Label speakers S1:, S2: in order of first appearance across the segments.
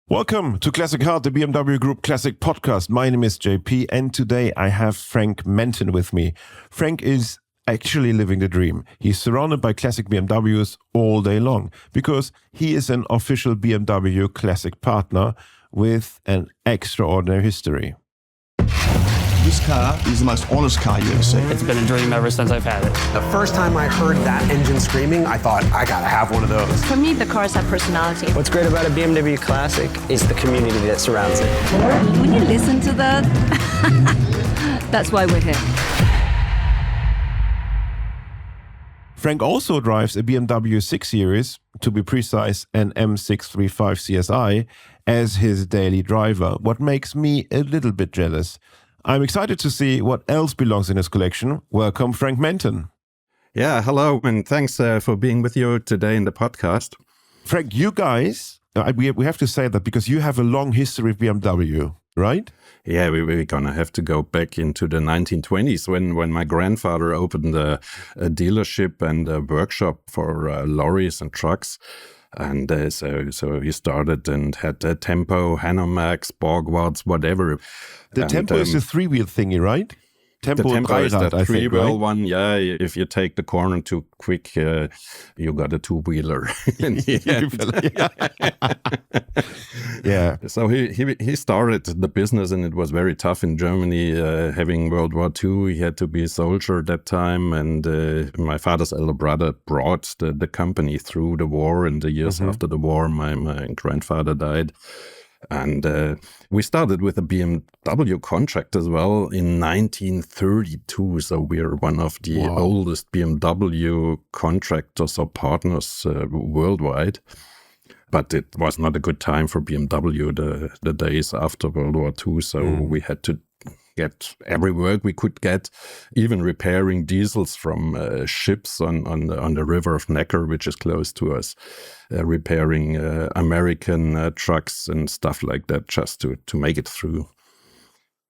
S1: Welcome to Classic Heart, the BMW Group Classic Podcast. My name is JP, and today I have Frank Menton with me. Frank is actually living the dream. He's surrounded by classic BMWs all day long because he is an official BMW Classic Partner with an extraordinary history.
S2: This car is the most honest car you ever see.
S3: It's been a dream ever since I've had it.
S4: The first time I heard that engine screaming, I thought, I gotta have one of those.
S5: For me, the cars have personality.
S6: What's great about a BMW Classic is the community that surrounds it.
S5: When you listen to that, that's why we're here.
S1: Frank also drives a BMW 6 Series, to be precise, an M635 CSi, as his daily driver, what makes me a little bit jealous. I'm excited to see what else belongs in his collection. Welcome, Frank Menton.
S7: Yeah, hello, and thanks for being with you today in the podcast.
S1: Frank, you guys, we have to say that because you have a long history of BMW, right?
S7: Yeah, we're going to have to go back into the 1920s when my grandfather opened a dealership and a workshop for lorries and trucks. And so he started and had Tempo, Hanomag, Borgwards, whatever.
S1: The Tempo is a three-wheel thingy, right?
S7: The Tempo is
S1: Dreirad,
S7: the three-wheel one. Yeah, if you take the corner too quick, you got a two-wheeler.
S1: Yeah.
S7: So he started the business, and it was very tough in Germany. Having World War II, he had to be a soldier at that time. And my father's elder brother brought the company through the war. And the years after the war, my grandfather died. And we started with a BMW contract as well in 1932. So we're one of the oldest BMW contractors or partners worldwide. But it was not a good time for BMW the days after World War II. So we had to get every work we could get, even repairing diesels from ships on the river of Neckar, which is close to us, repairing American trucks and stuff like that, just to make it through.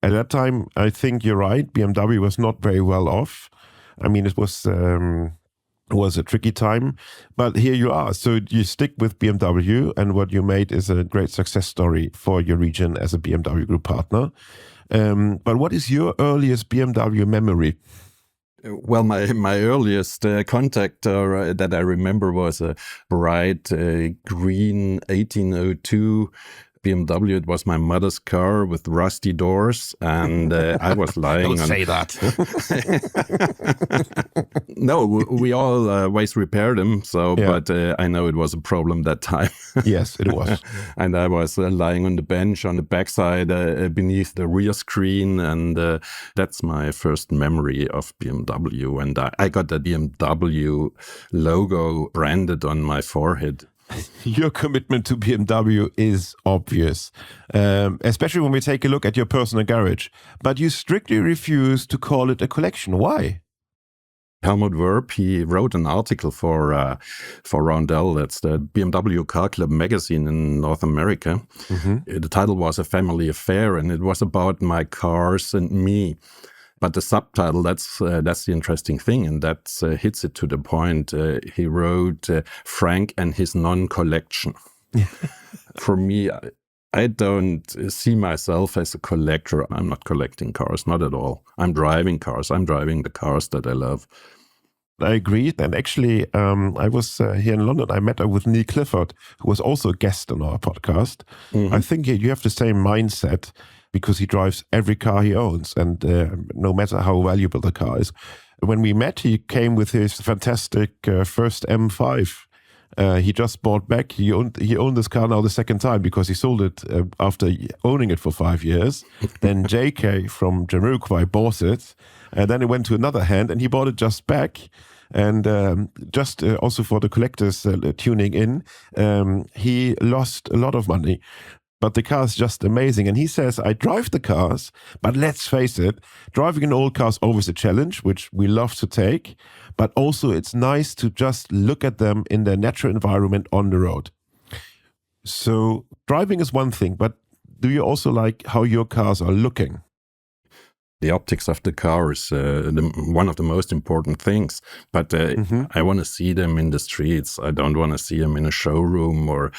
S1: At that time, I think you're right, BMW was not very well off. I mean, it was a tricky time, but here you are. So you stick with BMW, and what you made is a great success story for your region as a BMW Group partner. But what is your earliest BMW memory?
S7: Well, my earliest contact that I remember was a bright green 1802 BMW. It was my mother's car with rusty doors, and I was lying
S1: Don't say that.
S7: No, we always repaired them. So, yeah. But I know it was a problem that time.
S1: Yes, it was.
S7: And I was lying on the bench on the backside beneath the rear screen, and that's my first memory of BMW. And I got the BMW logo branded on my forehead.
S1: Your commitment to BMW is obvious, especially when we take a look at your personal garage. But you strictly refuse to call it a collection. Why?
S7: Helmut Werb, he wrote an article for Roundel, that's the BMW Car Club magazine in North America. The title was A Family Affair, and it was about my cars and me. But the subtitle, that's the interesting thing, and that hits it to the point. He wrote Frank and his non-collection. For me, I don't see myself as a collector. I'm not collecting cars, not at all. I'm driving cars. I'm driving the cars that I love.
S1: I agree. And actually, I was here in London. I met with Neil Clifford, who was also a guest on our podcast. I think you have the same mindset, because he drives every car he owns, and no matter how valuable the car is. When we met, he came with his fantastic first M5. He just bought back. He owned this car now the second time because he sold it after owning it for 5 years. Then JK from Jamiroquai bought it, and then it went to another hand, and he bought it just back. And just also for the collectors tuning in, he lost a lot of money. But the car is just amazing. And he says, I drive the cars, but let's face it, driving an old car is always a challenge, which we love to take. But also it's nice to just look at them in their natural environment on the road. So driving is one thing, but do you also like how your cars are looking?
S7: The optics of the car is one of the most important things. But I want to see them in the streets. I don't want to see them in a showroom or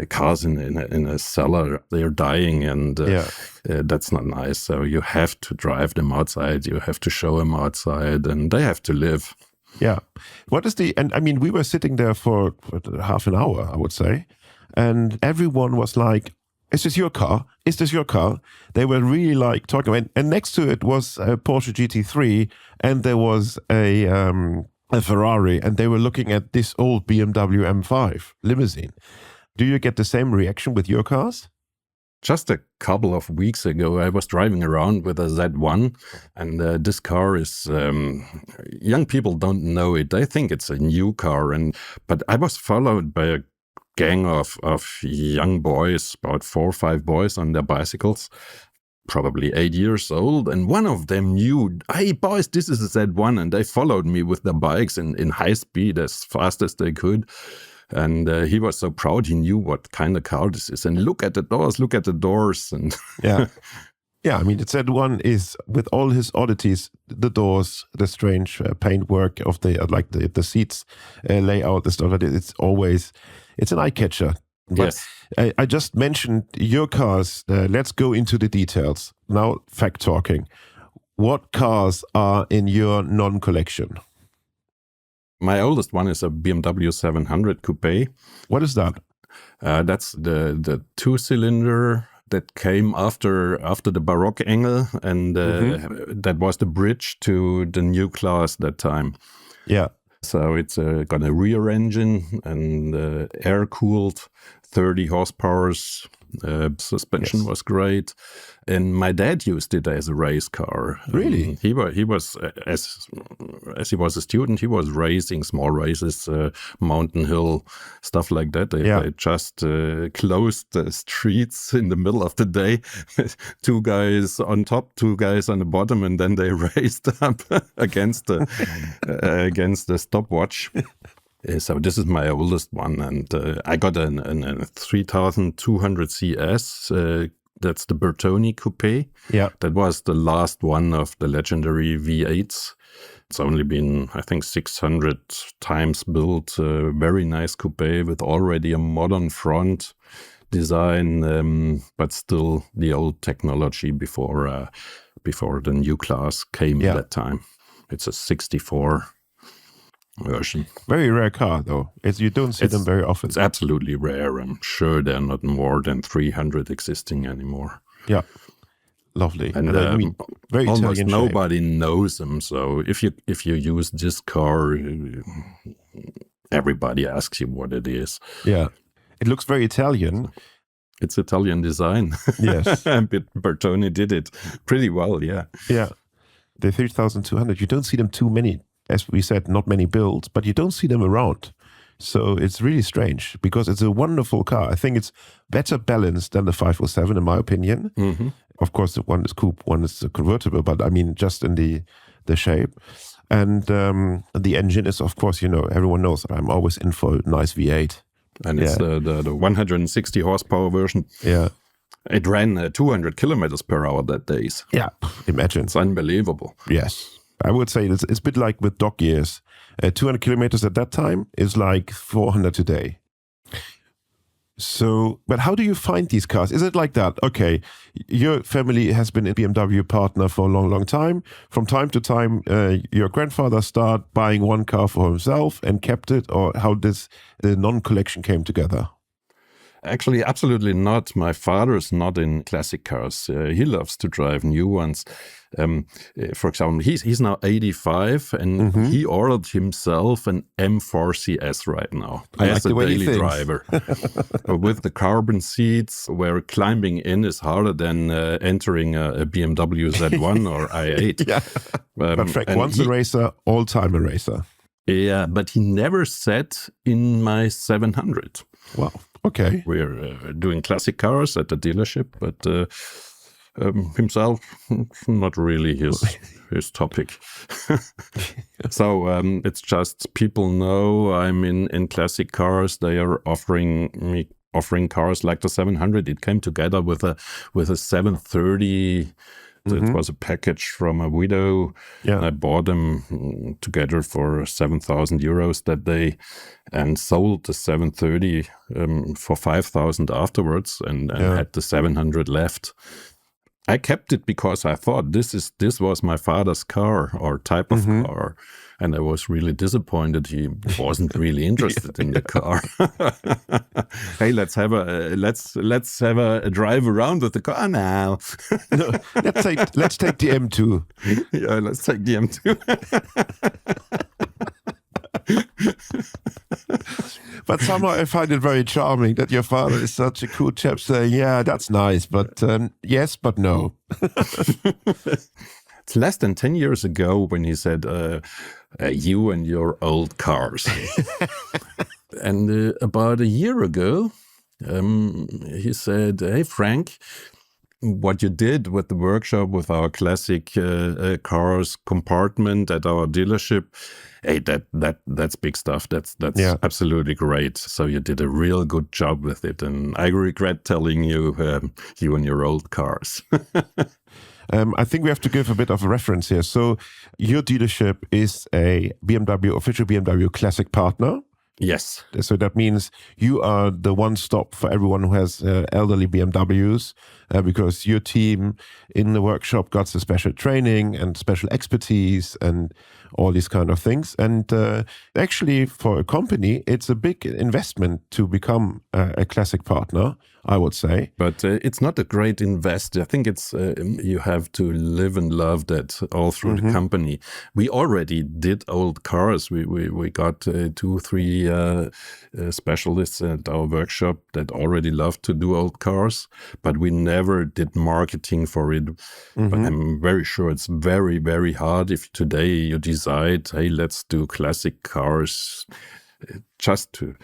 S7: cars in a cellar. They are dying, and that's not nice. So you have to drive them outside. You have to show them outside, and they have to live.
S1: Yeah. And I mean, we were sitting there for half an hour, I would say, and everyone was like, is this your car? Is this your car? They were really like talking about, and next to it was a Porsche GT3, and there was a Ferrari, and they were looking at this old BMW M5 limousine. Do you get the same reaction with your cars?
S7: Just a couple of weeks ago, I was driving around with a Z1, and this car is, young people don't know it. They think it's a new car, but I was followed by a gang of young boys, about 4 or 5 boys on their bicycles, probably 8 years old, and one of them knew, hey boys, this is a Z1, and they followed me with their bikes in high speed as fast as they could. And he was so proud, he knew what kind of car this is. And look at the doors. And
S1: yeah. Yeah, I mean, the Z1 is, with all his oddities, the doors, the strange paintwork of the seats layout, the stuff like that, it's an eye catcher. But
S7: yes.
S1: I just mentioned your cars. Let's go into the details. Now, fact talking. What cars are in your non-collection?
S7: My oldest one is a BMW 700 Coupé.
S1: What is that?
S7: That's the 2-cylinder that came after the Baroque Engel, and that was the bridge to the new class that time.
S1: Yeah.
S7: So it's got a rear engine and air-cooled, 30 horsepower. Suspension was great, and my dad used it as a race car.
S1: Really?
S7: He was as he was a student, he was racing small races, mountain hill stuff like that. They just closed the streets in the middle of the day, 2 guys on top, 2 guys on the bottom, and then they raced up against the stopwatch. So this is my oldest one, and I got a 3200 CS. That's the Bertoni Coupé.
S1: Yeah,
S7: that was the last one of the legendary V8s. It's only been, I think, 600 times built. Very nice coupé with already a modern front design, but still the old technology before the new class came at that time. It's a 64. Version.
S1: Very rare car, though. You don't see them very often.
S7: It's absolutely rare. I'm sure there are not more than 300 existing anymore.
S1: Yeah, lovely.
S7: And
S1: I mean, very
S7: almost
S1: Italian
S7: nobody knows them. So if you use this car, everybody asks you what it is.
S1: Yeah, it looks very Italian.
S7: It's Italian design.
S1: Yes,
S7: and Bertoni did it pretty well. Yeah.
S1: Yeah, the 3200. You don't see them too many. As we said, not many builds, but you don't see them around. So it's really strange because it's a wonderful car. I think it's better balanced than the 507, in my opinion. Mm-hmm. Of course, one is coupe, one is convertible, but I mean, just in the shape. And the engine is, of course, everyone knows I'm always in for a nice V8.
S7: And it's the 160 horsepower version.
S1: Yeah.
S7: It ran 200 kilometers per hour that days.
S1: Yeah, imagine.
S7: It's unbelievable.
S1: Yes. I would say it's a bit like with dog years. 200 kilometers at that time is like 400 today. So, but how do you find these cars? Is it like that? Okay, your family has been a BMW partner for a long, long time. From time to time, your grandfather started buying one car for himself and kept it, or how the non-collection came together?
S7: Actually, absolutely not. My father is not in classic cars. He loves to drive new ones. For example, he's now 85, and he ordered himself an M4 CS right now as a daily driver. With the carbon seats, where climbing in is harder than entering a BMW Z1 or i8.
S1: Yeah. But Frank, once a racer, all time a racer.
S7: Yeah, but he never sat in my 700.
S1: Wow. Okay.
S7: We're doing classic cars at the dealership, but himself, not really his topic. So it's just people know I'm in classic cars. They are offering cars like the 700. It came together with a 730 It was a package from a widow.
S1: Yeah.
S7: I bought them together for 7,000 euros that day and sold the 730 for 5,000 afterwards and had the 700 left. I kept it because I thought this was my father's car or type of car, and I was really disappointed he wasn't really interested in the car. Hey, let's have a drive around with the car now.
S1: No, let's take the M2.
S7: Yeah, let's take the M2.
S1: But somehow I find it very charming that your father is such a cool chap saying, yeah, that's nice, but yes, but no.
S7: It's less than 10 years ago when he said, you and your old cars. And about a year ago, he said, hey, Frank, what you did with the workshop with our classic cars compartment at our dealership, hey, that's big stuff. That's absolutely great. So you did a real good job with it, and I regret telling you, you and your old cars.
S1: I think we have to give a bit of a reference here. So your dealership is a official BMW Classic Partner.
S7: Yes.
S1: So that means you are the one stop for everyone who has elderly BMWs, because your team in the workshop got the special training and special expertise and all these kind of things. And actually, for a company, it's a big investment to become a classic partner, I would say.
S7: But it's not a great invest. I think it's you have to live and love that all through the company. We already did old cars. We got 2-3 specialists at our workshop that already loved to do old cars, but we never did marketing for it. But I'm very sure it's very, very hard if today you decide, hey, let's do classic cars, just to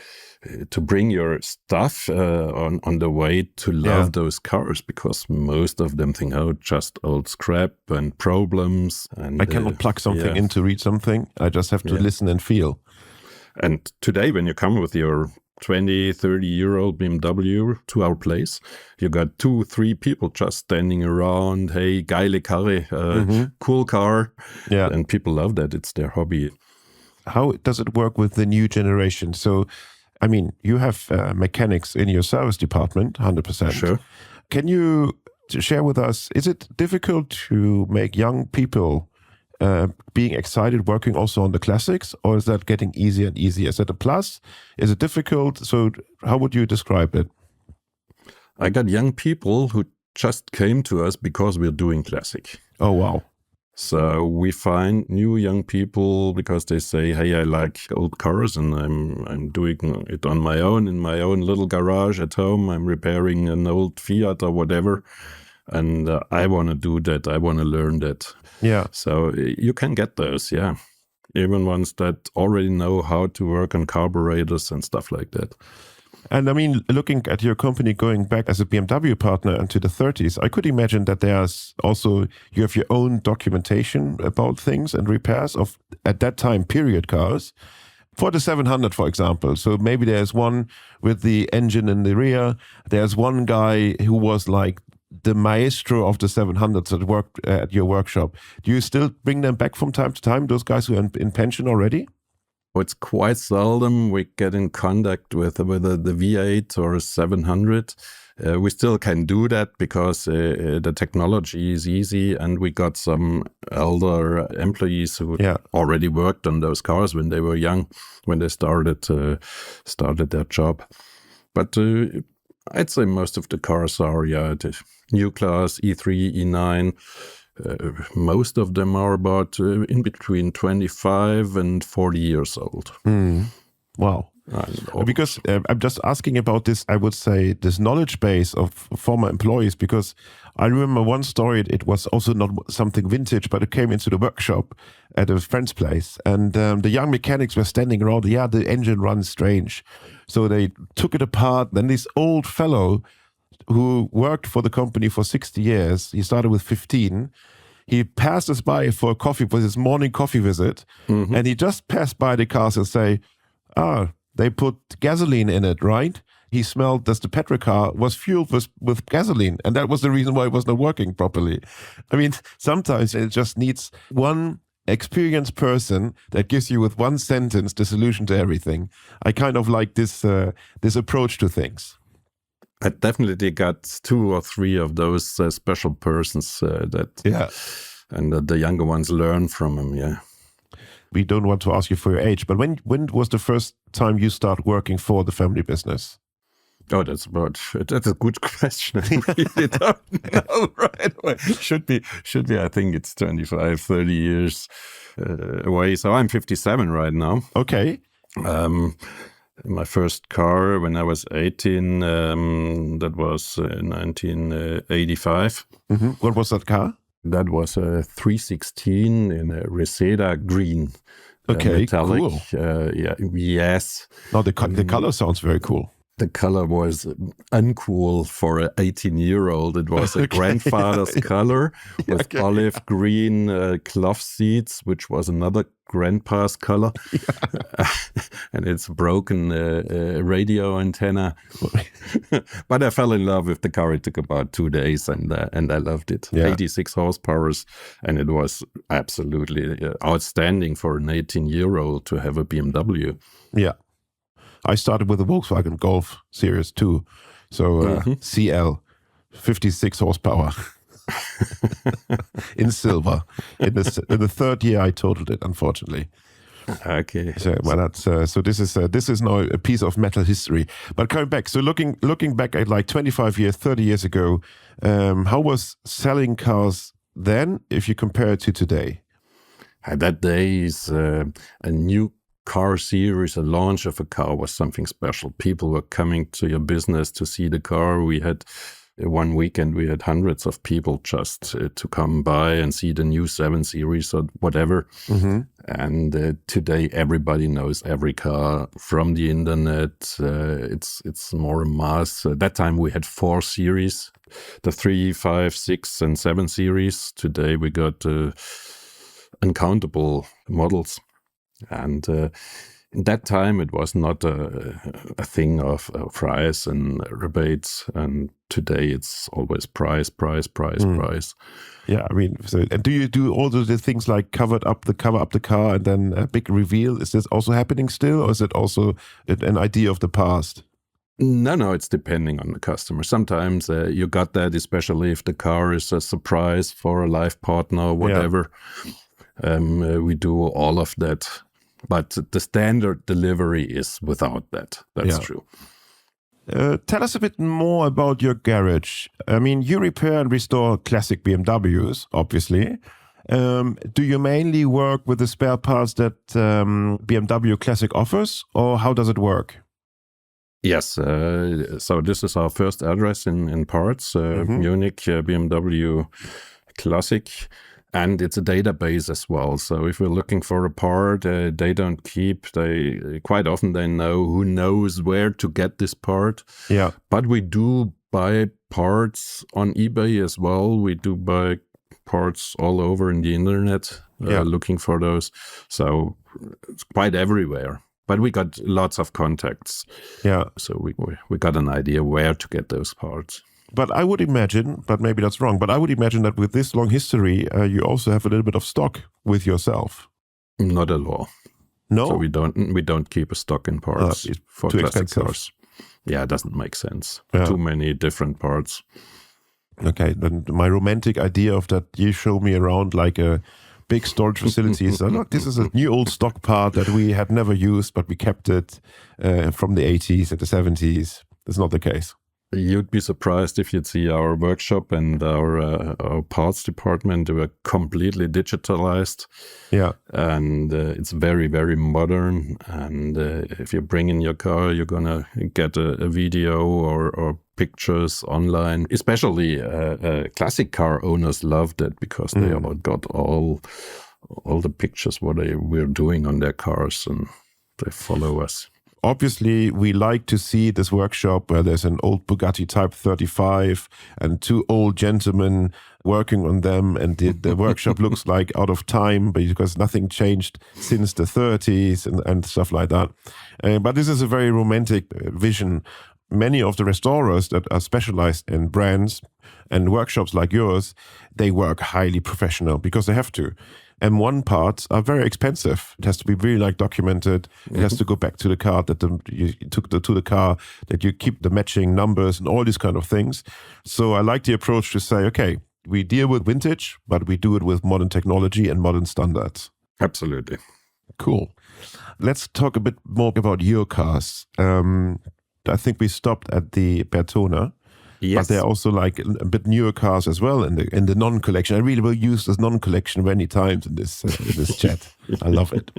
S7: bring your stuff on the way to love those cars, because most of them think, oh, just old scrap and problems. And
S1: I cannot plug something in to read something. I just have to listen and feel.
S7: And today, when you come with your 20, 30-year-old BMW to our place, you got 2-3 people just standing around. Hey, geile Karre, cool car.
S1: Yeah.
S7: And people love that. It's their hobby.
S1: How does it work with the new generation? So, I mean, you have mechanics in your service department, 100%.
S7: Sure.
S1: Can you share with us, is it difficult to make young people being excited working also on the classics, or is that getting easier and easier? Is that a plus? Is it difficult? So how would you describe it?
S7: I got young people who just came to us because we're doing classic.
S1: Oh, wow.
S7: So we find new young people because they say, hey, I like old cars and I'm doing it on my own, in my own little garage at home. I'm repairing an old Fiat or whatever. And I want to do that. I want to learn that.
S1: Yeah.
S7: So you can get those, yeah. Even ones that already know how to work on carburetors and stuff like that.
S1: And I mean, looking at your company going back as a BMW partner into the 30s, I could imagine that there's also, you have your own documentation about things and repairs of, at that time, period cars. For the 700, for example. So maybe there's one with the engine in the rear. There's one guy who was like the maestro of the 700s that worked at your workshop. Do you still bring them back from time to time, those guys who are in pension already?
S7: It's quite seldom we get in contact with the V8 or 700. We still can do that because the technology is easy, and we got some elder employees who already worked on those cars when they were young, when they started their job. But I'd say most of the cars are the new class, E3, E9. Most of them are about in between 25 and 40 years old.
S1: Wow. Because I'm just asking about this, I would say, this knowledge base of former employees, because I remember one story, it was also not something vintage, but it came into the workshop at a friend's place, and the young mechanics were standing around, the engine runs strange. So they took it apart, then this old fellow who worked for the company for 60 years, he started with 15, he passed us by for a coffee, for his morning coffee visit, and he just passed by the cars and say, they put gasoline in it, right? he smelled that the petrol car was fueled with gasoline, and that was the reason why it was not working properly. I mean, sometimes it just needs one experienced person that gives you with one sentence the solution to everything. I kind of like this approach to things.
S7: I definitely got 2 or 3 of those special persons and the younger ones learn from him. Yeah.
S1: We don't want to ask you for your age, but when was the first time you start working for the family business?
S7: Oh, that's a good question. I really don't know right away. Should be. I think it's 25, 30 years away. So I'm 57 right now.
S1: Okay.
S7: My first car when I was 18, that was 1985.
S1: Mm-hmm. What was that car?
S7: That was a 316 in a Reseda green.
S1: Okay,
S7: metallic.
S1: cool.
S7: Yes.
S1: No, the color sounds very cool.
S7: The color was uncool for an 18-year-old. It was a grandfather's color with olive green cloth seats, which was another grandpa's color. And it's broken radio antenna. But I fell in love with the car. It took about 2 days, and I loved it.
S1: Yeah.
S7: 86 horsepower, and it was absolutely outstanding for an 18-year-old to have a BMW.
S1: Yeah. I started with the Volkswagen Golf Series 2. So CL, 56 horsepower in silver. In the third year, I totaled it, unfortunately.
S7: Okay.
S1: So, well, that's so. This is now a piece of metal history. But coming back, so looking back at like 25 years, 30 years ago, how was selling cars then, if you compare it to today?
S7: That day is a new car series. A launch of a car was something special. People were coming to your business to see the car. We had one weekend, we had hundreds of people just to come by and see the new 7 Series or whatever. Mm-hmm. And today everybody knows every car from the internet. It's more a mass. That time we had 4 series, the 3, 5, 6 and 7 Series. Today we got uncountable models. And in that time, it was not a thing of price and rebates. And today, it's always price.
S1: Yeah, I mean, so, and do you do all the things like cover up the car and then a big reveal? Is this also happening still, or is it also an idea of the past?
S7: No, it's depending on the customer. Sometimes you got that, especially if the car is a surprise for a life partner or whatever. Yeah. We do all of that. But the standard delivery is without that. That's true.
S1: Tell us a bit more about your garage. I mean, you repair and restore classic BMWs, obviously. Do you mainly work with the spare parts that BMW Classic offers, or how does it work?
S7: Yes. So this is our first address in parts, Munich, BMW Classic. And it's a database as well. So if we're looking for a part, they don't keep. Quite often they know who knows where to get this part. Yeah. But we do buy parts on eBay as well. We do buy parts all over in the internet, looking for those. So it's quite everywhere. But we got lots of contacts. Yeah. So we got an idea where to get those parts.
S1: But I would imagine, but maybe that's wrong, but I would imagine that with this long history, you also have a little bit of stock with yourself.
S7: Not at all.
S1: No?
S7: So we don't keep a stock in parts for classic cars. Yeah, it doesn't make sense. Yeah. Too many different parts.
S1: Okay, then my romantic idea of that, you show me around like a big storage facility is, look, this is a new old stock part that we had never used, but we kept it from the 80s and the 70s. That's not the case.
S7: You'd be surprised if you'd see our workshop and our parts department. They were completely digitalized. Yeah. And it's very, very modern. And if you bring in your car, you're going to get a video or pictures online. Especially classic car owners loved it because they got all the pictures what we're doing on their cars, and they follow us.
S1: Obviously, we like to see this workshop where there's an old Bugatti Type 35 and 2 old gentlemen working on them, and the workshop looks like out of time because nothing changed since the 30s and stuff like that. But this is a very romantic vision many of the restorers that are specialized in brands and workshops like yours, they work highly professional because they have to. M1 parts are very expensive. It has to be really documented. It has to go back to the car you took to the car, that you keep the matching numbers and all these kind of things. So I like the approach to say, okay, we deal with vintage, but we do it with modern technology and modern standards.
S7: Absolutely.
S1: Cool. Let's talk a bit more about your cars. I think we stopped at the Bertona.
S7: Yes.
S1: But there are also a bit newer cars as well in the non-collection. I really will use this non-collection many times in this chat. I love it.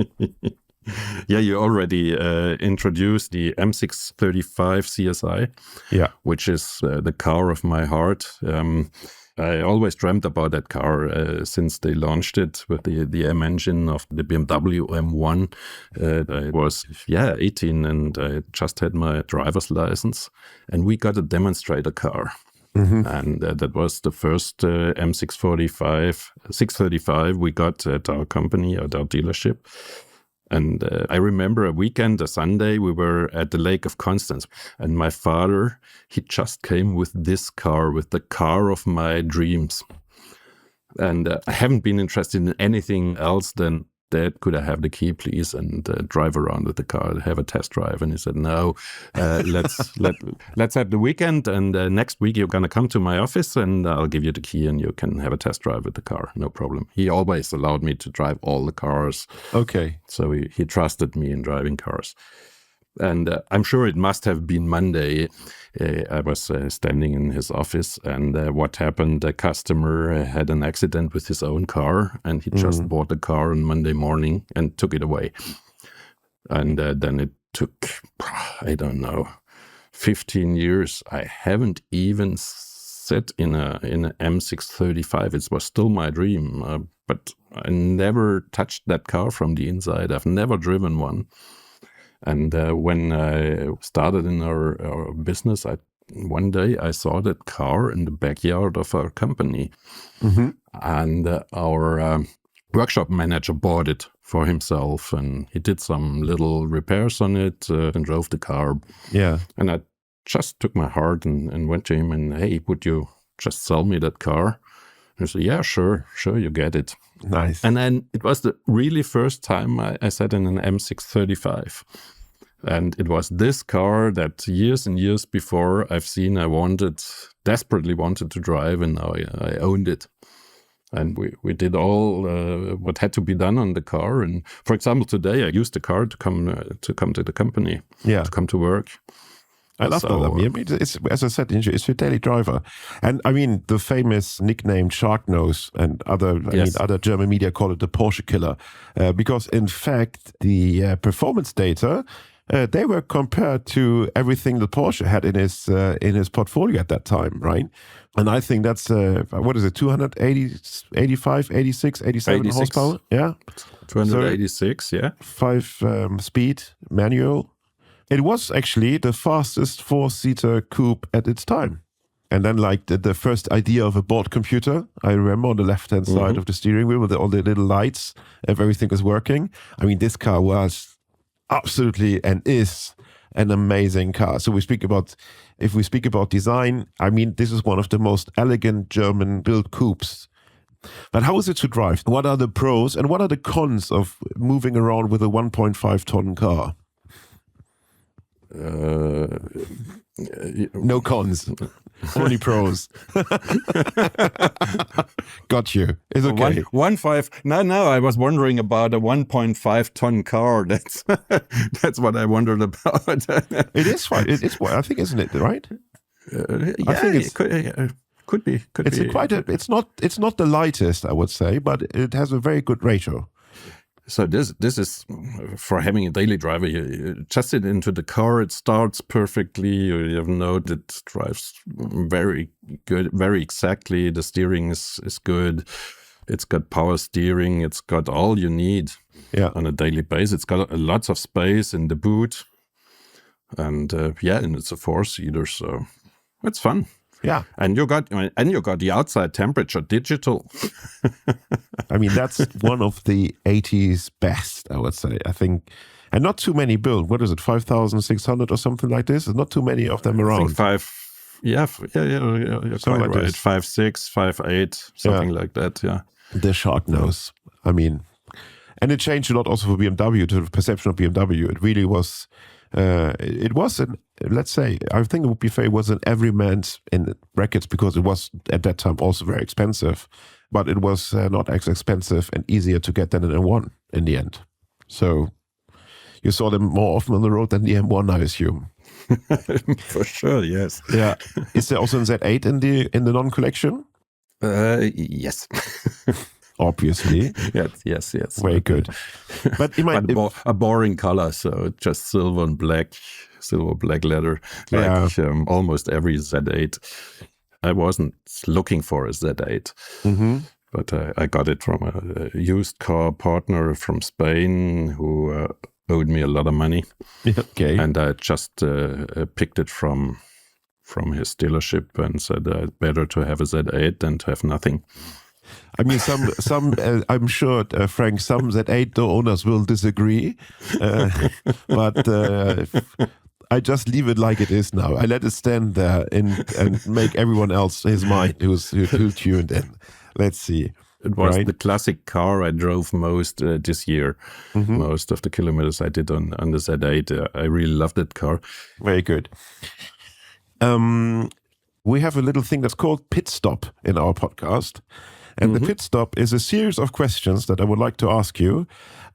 S7: Yeah, you already introduced the M635 CSI, which is the car of my heart. I always dreamt about that car since they launched it with the M engine of the BMW M1. I was 18 and I just had my driver's license, and we got a demonstrator car. And that was the first M635 we got at our company, at our dealership. And I remember a weekend, a Sunday, we were at the Lake of Constance. And my father, he just came with this car, with the car of my dreams. And I haven't been interested in anything else than, Dad, could I have the key, please, and drive around with the car, have a test drive? And he said, no, let's have the weekend. And next week you're going to come to my office and I'll give you the key and you can have a test drive with the car. No problem. He always allowed me to drive all the cars.
S1: Okay.
S7: So he trusted me in driving cars. And I'm sure it must have been Monday. I was standing in his office, and what happened, the customer had an accident with his own car, and he just bought the car on Monday morning and took it away. And then it took, I don't know, 15 years. I haven't even sat in an M635. It was still my dream, but I never touched that car from the inside. I've never driven one. And when I started in our business, one day I saw that car in the backyard of our company. And our workshop manager bought it for himself. And he did some little repairs on it and drove the car.
S1: Yeah.
S7: And I just took my heart and went to him and, hey, would you just sell me that car? And he said, yeah, sure, you get it.
S1: Nice.
S7: And then it was the really first time I sat in an M635. And it was this car that years and years before I desperately wanted to drive, and now I owned it. And we did all what had to be done on the car. And for example, today I used the car to come to the company, to come to work.
S1: I love that. I mean, it's, as I said, it's your daily driver. And I mean, the famous nickname Shark Nose and other German media call it the Porsche killer. Because in fact, the performance data, they were compared to everything that Porsche had in his portfolio at that time, right? And I think that's, 285, 86, 87 horsepower? Yeah.
S7: 286, yeah.
S1: 5-speed manual. It was actually the fastest 4-seater coupe at its time. And then the first idea of a board computer, I remember on the left-hand side of the steering wheel with all the little lights, if everything was working. I mean, this car was absolutely and is an amazing car. So if we speak about design, I mean, this is one of the most elegant German-built coupes. But how is it to drive? What are the pros and what are the cons of moving around with a 1.5-ton car? No cons, only pros. Got you. It's okay.
S7: 1.5. No. I was wondering about a 1.5-ton car. That's what I wondered about.
S1: It is fine. It's I think, isn't it right?
S7: I think it could be.
S1: It's not the lightest, I would say, but it has a very good ratio.
S7: So this is for having a daily driver. You just sit into the car, it starts perfectly. You have note it drives very good, very exactly. The steering is good. It's got power steering. It's got all you need on a daily basis. It's got lots of space in the boot, and and it's a 4-seater, so it's fun.
S1: Yeah,
S7: and you got the outside temperature digital.
S1: I mean, that's one of the 80s best, I would say. I think And not too many built. What is it, 5,600 or something like this? There's not too many of them
S7: I
S1: around.
S7: think you're quite
S1: like
S7: right.
S1: this.
S7: 5.6, 5.8, something like that, yeah.
S1: The shark nose. I mean, and it changed a lot also for BMW, to the perception of BMW. It really was, let's say, I think it would be fair, it was an everyman's in brackets, because it was at that time also very expensive, but it was not as expensive and easier to get than an M1 in the end. So you saw them more often on the road than the M1, I assume.
S7: For sure, yes.
S1: Yeah. Is there also a Z8 in the non-collection?
S7: Yes.
S1: Obviously.
S7: yes.
S1: Very good. But
S7: a boring color, so just silver black leather, like almost every Z8. I wasn't looking for a Z8, but I got it from a used car partner from Spain who owed me a lot of money.
S1: Okay.
S7: And I just picked it from his dealership and said better to have a Z8 than to have nothing.
S1: I mean, some I'm sure, Frank, some Z8 owners will disagree, but I just leave it like it is now. I let it stand there and make everyone else his mind who's tuned in. Let's see.
S7: It was the classic car I drove most this year. Most of the kilometers I did on the Z8. I really loved that car.
S1: Very good. We have a little thing that's called Pit Stop in our podcast. And the Pit Stop is a series of questions that I would like to ask you,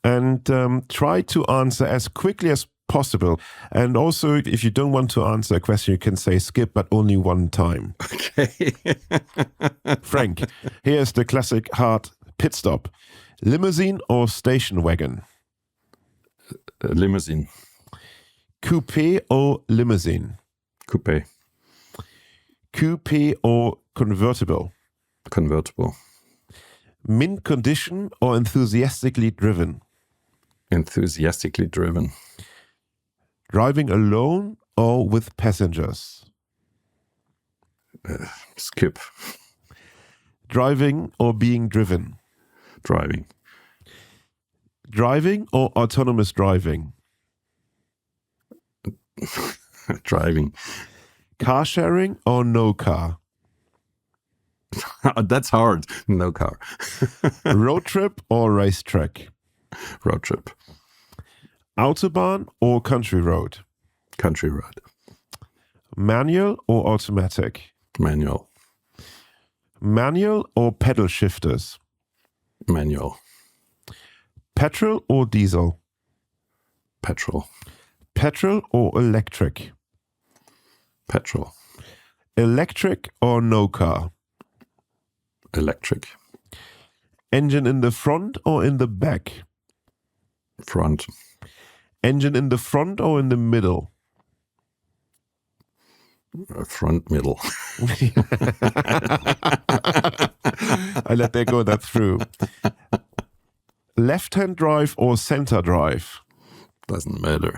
S1: and try to answer as quickly as possible. And also, if you don't want to answer a question, you can say skip, but only one time.
S7: Okay.
S1: Frank, here's the classic hard Pit Stop. Limousine or station wagon?
S7: Limousine.
S1: Coupé or limousine?
S7: Coupé.
S1: Coupé or convertible?
S7: Convertible.
S1: Mint condition or enthusiastically driven?
S7: Enthusiastically driven.
S1: Driving alone or with passengers?
S7: Skip.
S1: Driving or being driven?
S7: Driving.
S1: Driving or autonomous driving?
S7: Driving.
S1: Car sharing or no car?
S7: That's hard. No car.
S1: Road trip or racetrack?
S7: Road trip.
S1: Autobahn or country road?
S7: Country road.
S1: Manual or automatic?
S7: Manual.
S1: Manual or pedal shifters?
S7: Manual.
S1: Petrol or diesel?
S7: Petrol.
S1: Petrol or electric?
S7: Petrol.
S1: Electric or no car?
S7: Electric.
S1: Engine in the front or in the back?
S7: Front.
S1: Engine in the front or in the middle?
S7: Front middle.
S1: I let that go that through. Left-hand drive or center drive?
S7: Doesn't matter.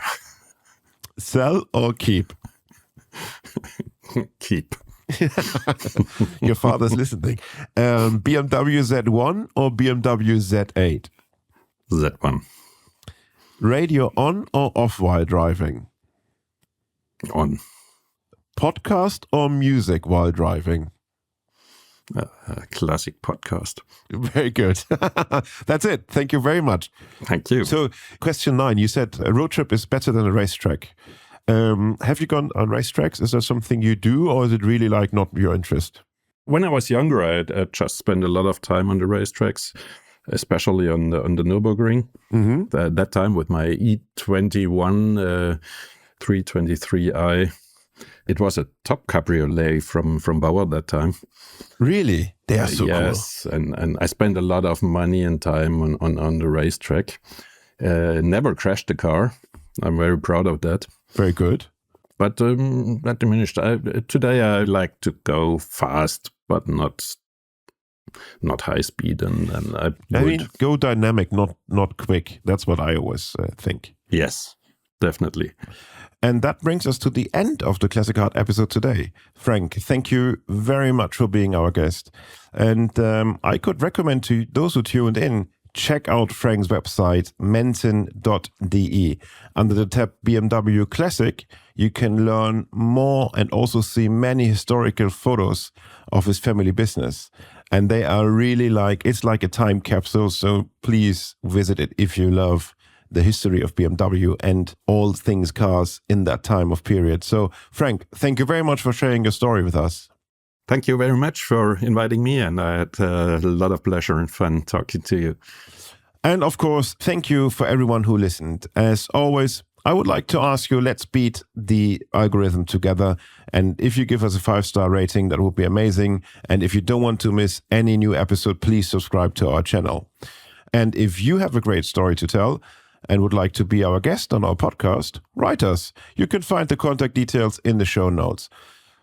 S1: Sell or keep?
S7: Keep.
S1: Your father's listening. BMW Z1 or BMW Z8?
S7: Z1.
S1: Radio on or off while driving?
S7: On.
S1: Podcast or music while driving?
S7: Classic podcast.
S1: Very good. That's it. Thank you very much.
S7: Thank you.
S1: So, question 9, you said a road trip is better than a racetrack. Have you gone on racetracks? Is that something you do, or is it really like not your interest?
S7: When I was younger, I just spent a lot of time on the racetracks, especially on the Nürburgring. That time with my E21 323i. It was a top cabriolet from Bauer that time.
S1: Really? They are so
S7: yes, cool. And I spent a lot of money and time on the racetrack. Never crashed the car. I'm very proud of that.
S1: Very good.
S7: But that diminished. Today I like to go fast, but not high speed. And I
S1: mean, go dynamic, not quick. That's what I always think.
S7: Yes, definitely.
S1: And that brings us to the end of the Classic Art episode today. Frank, thank you very much for being our guest. And I could recommend to those who tuned in, check out Frank's website, menton.de. Under the tab BMW Classic, you can learn more and also see many historical photos of his family business. And they are really it's like a time capsule. So please visit it if you love the history of BMW and all things cars in that time of period. So Frank, thank you very much for sharing your story with us.
S7: Thank you very much for inviting me, and I had a lot of pleasure and fun talking to you.
S1: And of course, thank you for everyone who listened. As always, I would like to ask you, let's beat the algorithm together. And if you give us a 5-star rating, that would be amazing. And if you don't want to miss any new episode, please subscribe to our channel. And if you have a great story to tell and would like to be our guest on our podcast, write us. You can find the contact details in the show notes.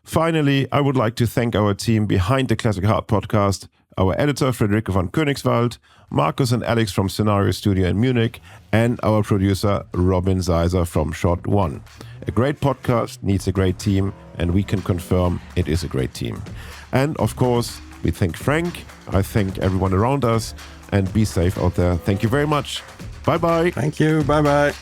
S1: Finally, I would like to thank our team behind the Classic Heart podcast, our editor, Friederike von Königswald, Markus and Alex from Scenario Studio in Munich, and our producer, Robin Seiser from Shot One. A great podcast needs a great team, and we can confirm it is a great team. And of course, we thank Frank, I thank everyone around us, and be safe out there. Thank you very much. Bye-bye.
S7: Thank you. Bye-bye.